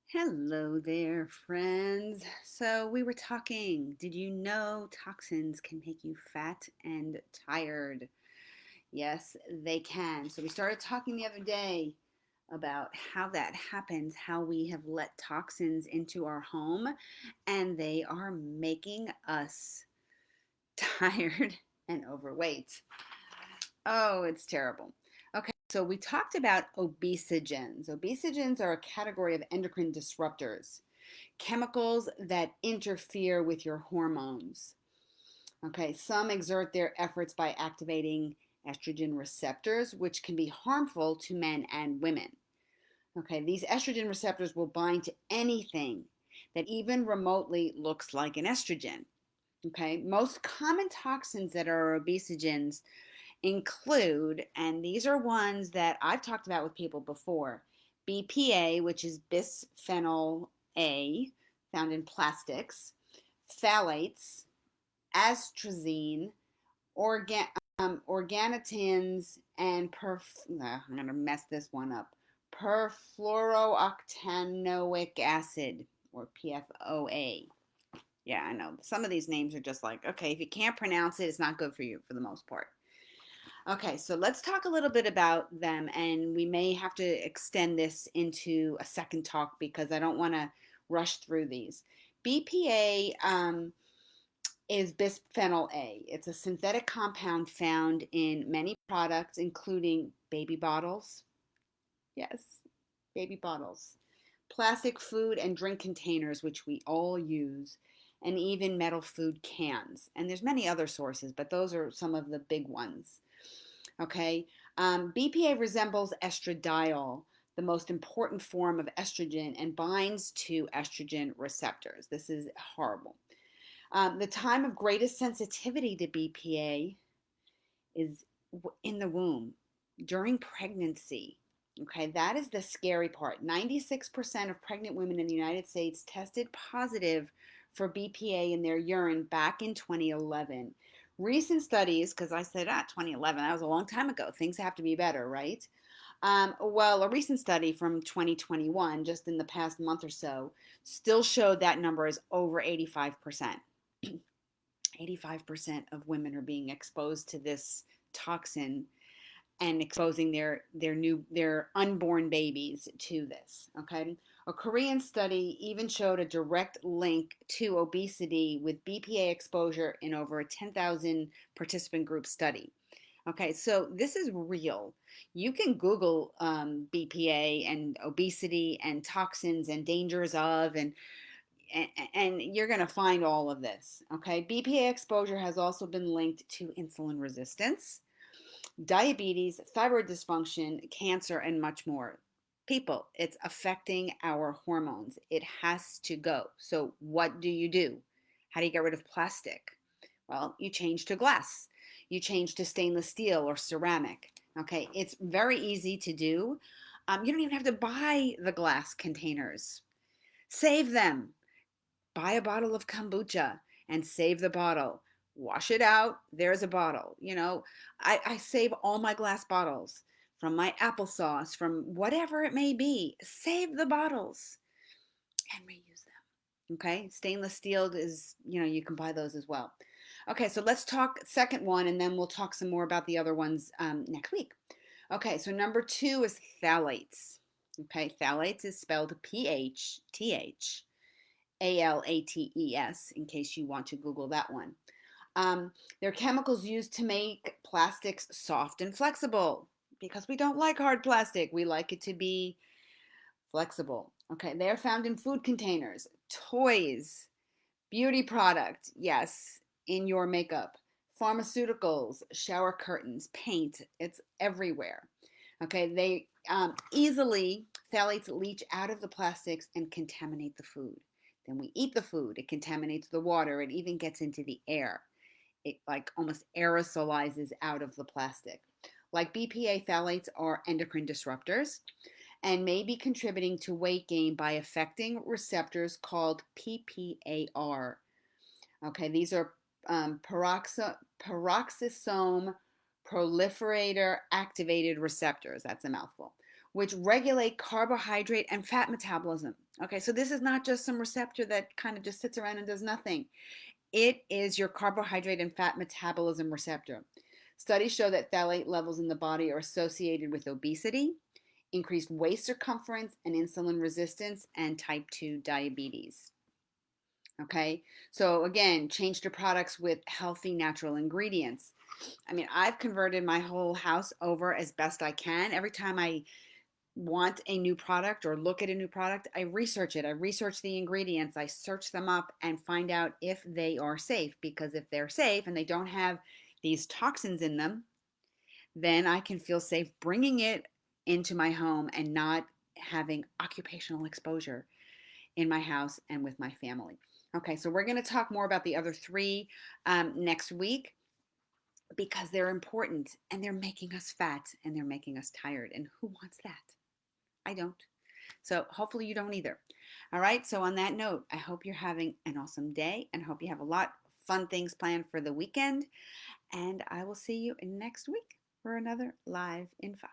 Hello there, friends. So we were talking. Did you know toxins can make you fat and tired? Yes, they can. So we started talking the other day about how that happens, how we have let toxins into our home, and they are making us tired and overweight. Oh, it's terrible. Okay, so we talked about obesogens. Obesogens are a category of endocrine disruptors, chemicals that interfere with your hormones. Okay, some exert their efforts by activating estrogen receptors, which can be harmful to men and women. Okay, these estrogen receptors will bind to anything that even remotely looks like an estrogen. Okay, most common toxins that are obesogens include, and these are ones that I've talked about with people before, BPA, which is bisphenol A, found in plastics, phthalates, astrazine, organ, organotins, and I'm going to mess this one up, perfluorooctanoic acid, or PFOA. Yeah, I know. Some of these names are just like, okay, if you can't pronounce it, it's not good for you for the most part. Okay, so let's talk a little bit about them, and we may have to extend this into a second talk because I don't want to rush through these. BPA is bisphenol A. It's a synthetic compound found in many products, including baby bottles. Yes, baby bottles, plastic food and drink containers, which we all use, and even metal food cans. And there's many other sources, but those are some of the big ones. Okay, BPA resembles estradiol, the most important form of estrogen, and binds to estrogen receptors. This is horrible. The time of greatest sensitivity to BPA is in the womb, during pregnancy. Okay, that is the scary part. 96% of pregnant women in the United States tested positive for BPA in their urine back in 2011. Recent studies, because I said, 2011, that was a long time ago. Things have to be better, right? Well, a recent study from 2021, just in the past month or so, still showed that number is over 85%. 85% of women are being exposed to this toxin and exposing their unborn babies to this. Okay, a Korean study even showed a direct link to obesity with BPA exposure in over a 10,000 participant group study. Okay, so this is real. You can Google BPA and obesity and toxins and dangers of, and you're going to find all of this. Okay, BPA exposure has also been linked to insulin resistance, diabetes, thyroid dysfunction, cancer, and much more. People, it's affecting our hormones. It has to go. So, what do you do? How do you get rid of plastic? Well, you change to glass, you change to stainless steel or ceramic. Okay, it's very easy to do. You don't even have to buy the glass containers, save them. Buy a bottle of kombucha and save the bottle. Wash it out. There's a bottle. I save all my glass bottles from my applesauce, from whatever it may be. Save the bottles and reuse them. Okay. Stainless steel is, you can buy those as well. Okay. So let's talk second one, and then we'll talk some more about the other ones next week. Okay. So number two is phthalates. Okay. Phthalates is spelled PHTH. ALATES, in case you want to Google that one. They're chemicals used to make plastics soft and flexible because we don't like hard plastic. We like it to be flexible. Okay, they're found in food containers, toys, beauty products, yes, in your makeup, pharmaceuticals, shower curtains, paint. It's everywhere. Okay, they phthalates leach out of the plastics and contaminate the food. Then we eat the food, it contaminates the water, it even gets into the air. It like almost aerosolizes out of the plastic. Like BPA, phthalates are endocrine disruptors and may be contributing to weight gain by affecting receptors called PPAR. Okay, these are peroxisome proliferator activated receptors. That's a mouthful, which regulate carbohydrate and fat metabolism. Okay, so this is not just some receptor that kind of just sits around and does nothing. It is your carbohydrate and fat metabolism receptor. Studies show that phthalate levels in the body are associated with obesity, increased waist circumference, and insulin resistance, and type 2 diabetes. Okay, so again, change to products with healthy natural ingredients. I mean, I've converted my whole house over as best I can. Every time I want a new product or look at a new product, I research it. I research the ingredients, I search them up and find out if they are safe. Because if they're safe and they don't have these toxins in them, then I can feel safe bringing it into my home and not having occupational exposure in my house and with my family. Okay, so we're going to talk more about the other three next week because they're important and they're making us fat and they're making us tired. And who wants that? I don't. So hopefully you don't either. All right. So on that note, I hope you're having an awesome day and hope you have a lot of fun things planned for the weekend. And I will see you next week for another Live in 5.